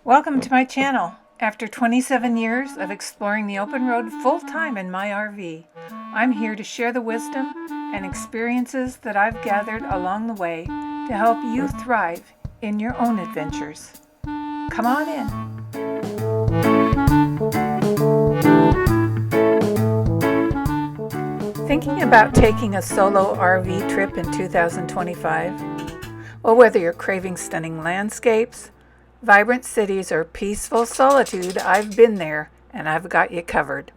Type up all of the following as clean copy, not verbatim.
Welcome to my channel. After 27 years of exploring the open road full-time in my RV, I'm here to share the wisdom and experiences that I've gathered along the way to help you thrive in your own adventures. Come on in. Thinking about taking a solo RV trip in 2025? Well, whether you're craving stunning landscapes, vibrant cities, or peaceful solitude, I've been there and I've got you covered.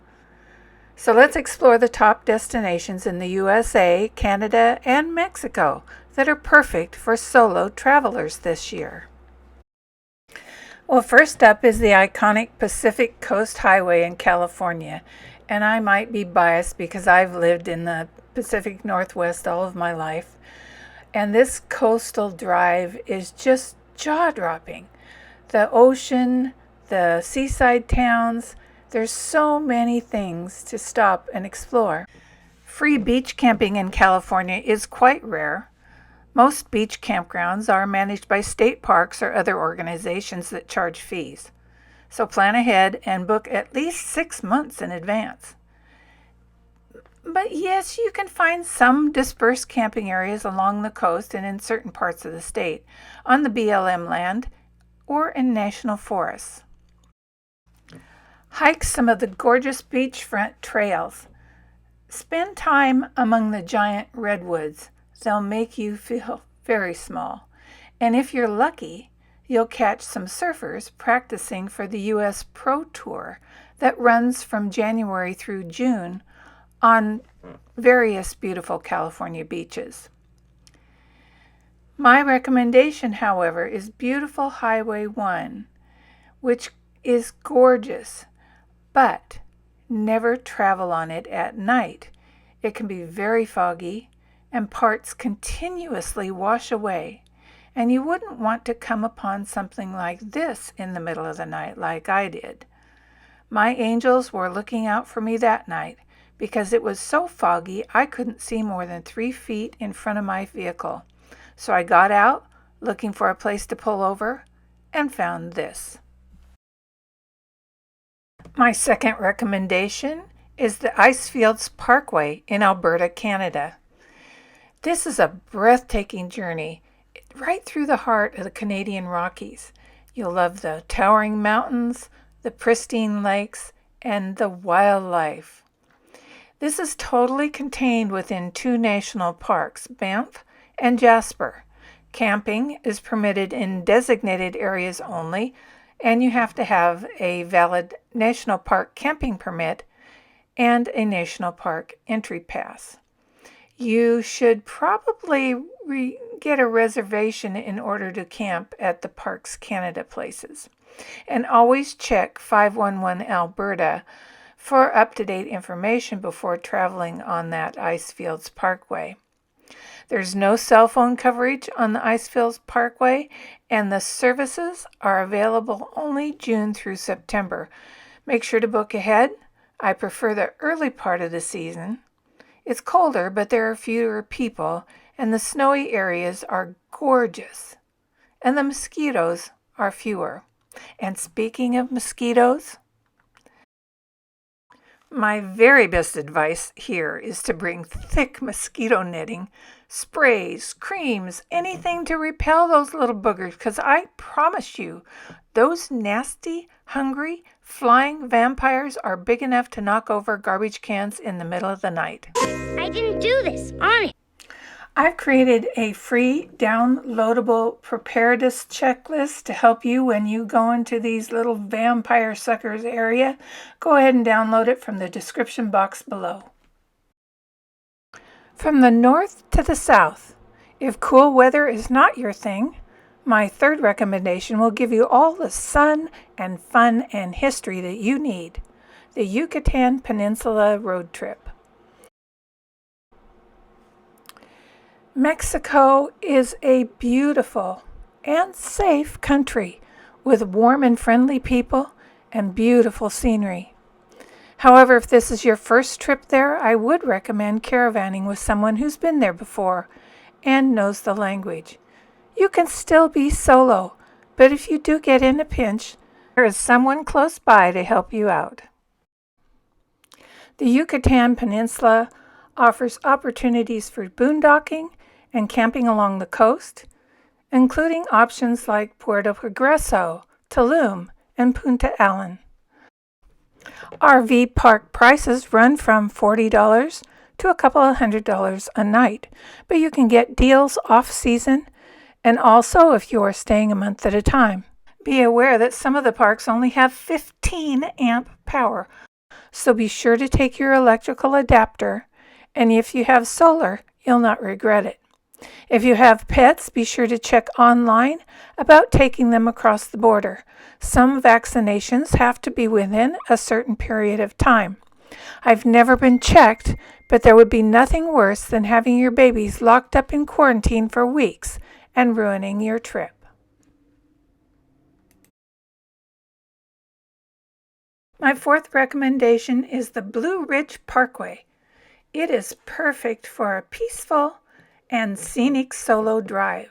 So let's explore the top destinations in the USA, Canada, and Mexico that are perfect for solo travelers this year. Well, first up is the iconic Pacific Coast Highway in California, and I might be biased because I've lived in the Pacific Northwest all of my life, and this coastal drive is just jaw-dropping. The ocean, the seaside towns, there's so many things to stop and explore. Free beach camping in California is quite rare. Most beach campgrounds are managed by state parks or other organizations that charge fees. So plan ahead and book at least 6 months in advance. But yes, you can find some dispersed camping areas along the coast and in certain parts of the state, on the BLM land, or in national forests. Hike some of the gorgeous beachfront trails. Spend time among the giant redwoods. They'll make you feel very small. And if you're lucky, you'll catch some surfers practicing for the U.S. Pro Tour that runs from January through June on various beautiful California beaches. My recommendation, however, is beautiful Highway 1, which is gorgeous, but never travel on it at night. It can be very foggy and parts continuously wash away, and you wouldn't want to come upon something like this in the middle of the night like I did. My angels were looking out for me that night because it was so foggy I couldn't see more than 3 feet in front of my vehicle. So I got out, looking for a place to pull over, and found this. My second recommendation is the Icefields Parkway in Alberta, Canada. This is a breathtaking journey right through the heart of the Canadian Rockies. You'll love the towering mountains, the pristine lakes, and the wildlife. This is totally contained within 2 national parks, Banff and Jasper. Camping is permitted in designated areas only, and you have to have a valid national park camping permit and a national park entry pass. You should probably get a reservation in order to camp at the Parks Canada places. And always check 511 Alberta for up-to-date information before traveling on that Icefields Parkway. There's no cell phone coverage on the Icefields Parkway, and the services are available only June through September. Make sure to book ahead. I prefer the early part of the season. It's colder, but there are fewer people, and the snowy areas are gorgeous, and the mosquitoes are fewer. And speaking of mosquitoes, my very best advice here is to bring thick mosquito netting, sprays, creams, anything to repel those little boogers, because I promise you, those nasty, hungry, flying vampires are big enough to knock over garbage cans in the middle of the night. I didn't do this. On it. I've created a free downloadable preparedness checklist to help you when you go into these little vampire suckers area. Go ahead and download it from the description box below. From the north to the south, if cool weather is not your thing, my third recommendation will give you all the sun and fun and history that you need. The Yucatan Peninsula road trip. Mexico is a beautiful and safe country with warm and friendly people and beautiful scenery. However, if this is your first trip there, I would recommend caravanning with someone who's been there before and knows the language. You can still be solo, but if you do get in a pinch, there is someone close by to help you out. The Yucatan Peninsula offers opportunities for boondocking and camping along the coast, including options like Puerto Progreso, Tulum, and Punta Allen. RV park prices run from $40 to a couple of $100 a night, but you can get deals off-season and also if you are staying a month at a time. Be aware that some of the parks only have 15 amp power, so be sure to take your electrical adapter, and if you have solar, you'll not regret it. If you have pets, be sure to check online about taking them across the border. Some vaccinations have to be within a certain period of time. I've never been checked, but there would be nothing worse than having your babies locked up in quarantine for weeks and ruining your trip. My fourth recommendation is the Blue Ridge Parkway. It is perfect for a peaceful and scenic solo drive.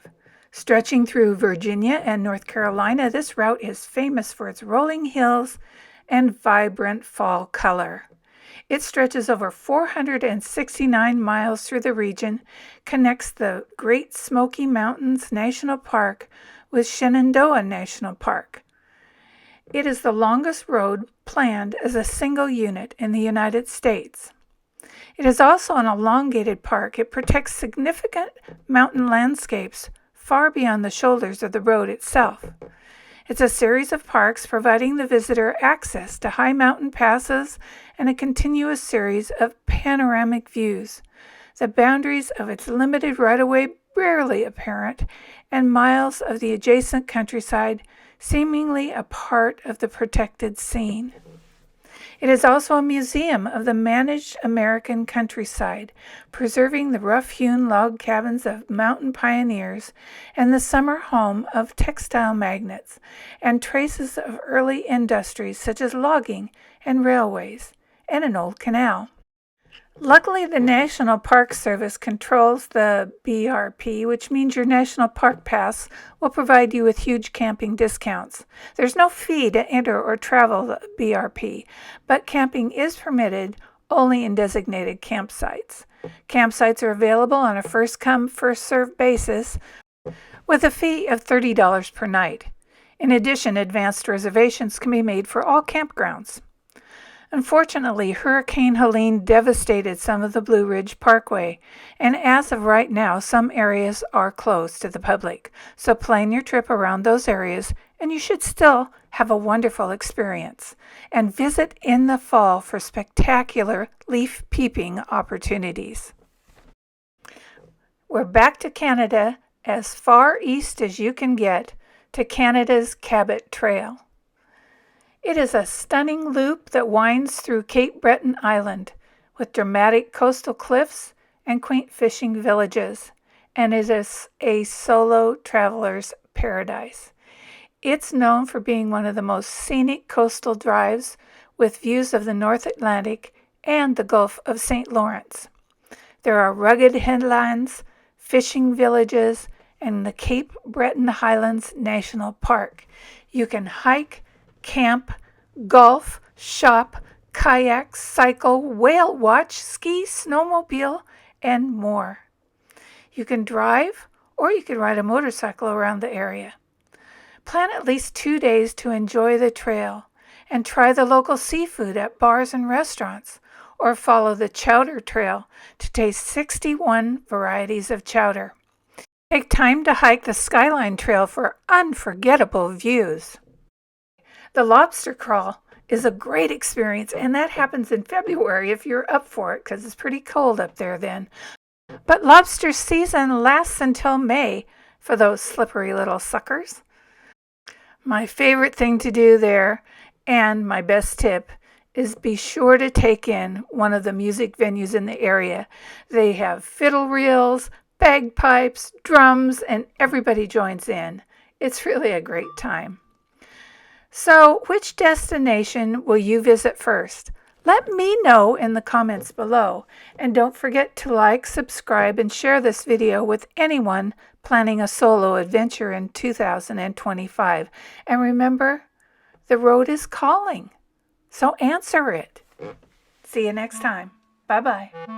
Stretching through Virginia and North Carolina, this route is famous for its rolling hills and vibrant fall color. It stretches over 469 miles through the region, connects the Great Smoky Mountains National Park with Shenandoah National Park. It is the longest road planned as a single unit in the United States. It is also an elongated park. It protects significant mountain landscapes far beyond the shoulders of the road itself. It's a series of parks providing the visitor access to high mountain passes and a continuous series of panoramic views. The boundaries of its limited right-of-way barely apparent, and miles of the adjacent countryside seemingly a part of the protected scene. It is also a museum of the managed American countryside, preserving the rough-hewn log cabins of mountain pioneers and the summer home of textile magnates, and traces of early industries such as logging and railways, and an old canal. Luckily, the National Park Service controls the BRP, which means your National Park Pass will provide you with huge camping discounts. There's no fee to enter or travel the BRP, but camping is permitted only in designated campsites. Campsites are available on a first-come, first-served basis with a fee of $30 per night. In addition, advanced reservations can be made for all campgrounds. Unfortunately, Hurricane Helene devastated some of the Blue Ridge Parkway, and as of right now, some areas are closed to the public. So plan your trip around those areas, and you should still have a wonderful experience. And visit in the fall for spectacular leaf peeping opportunities. We're back to Canada, as far east as you can get, to Canada's Cabot Trail. It is a stunning loop that winds through Cape Breton Island with dramatic coastal cliffs and quaint fishing villages, and it is a solo traveler's paradise. It's known for being one of the most scenic coastal drives with views of the North Atlantic and the Gulf of St. Lawrence. There are rugged headlands, fishing villages, and the Cape Breton Highlands National Park. You can hike, camp, golf, shop, kayak, cycle, whale watch, ski, snowmobile, and more. You can drive or you can ride a motorcycle around the area. Plan at least 2 days to enjoy the trail and try the local seafood at bars and restaurants, or follow the chowder trail to taste 61 varieties of chowder. Take time to hike the Skyline Trail for unforgettable views. The lobster crawl is a great experience, and that happens in February if you're up for it, because it's pretty cold up there then. But lobster season lasts until May for those slippery little suckers. My favorite thing to do there, and my best tip, is be sure to take in one of the music venues in the area. They have fiddle reels, bagpipes, drums, and everybody joins in. It's really a great time. So, which destination will you visit first? Let me know in the comments below. And don't forget to like, subscribe, and share this video with anyone planning a solo adventure in 2025. And remember, the road is calling, so answer it. See you next time. Bye-bye.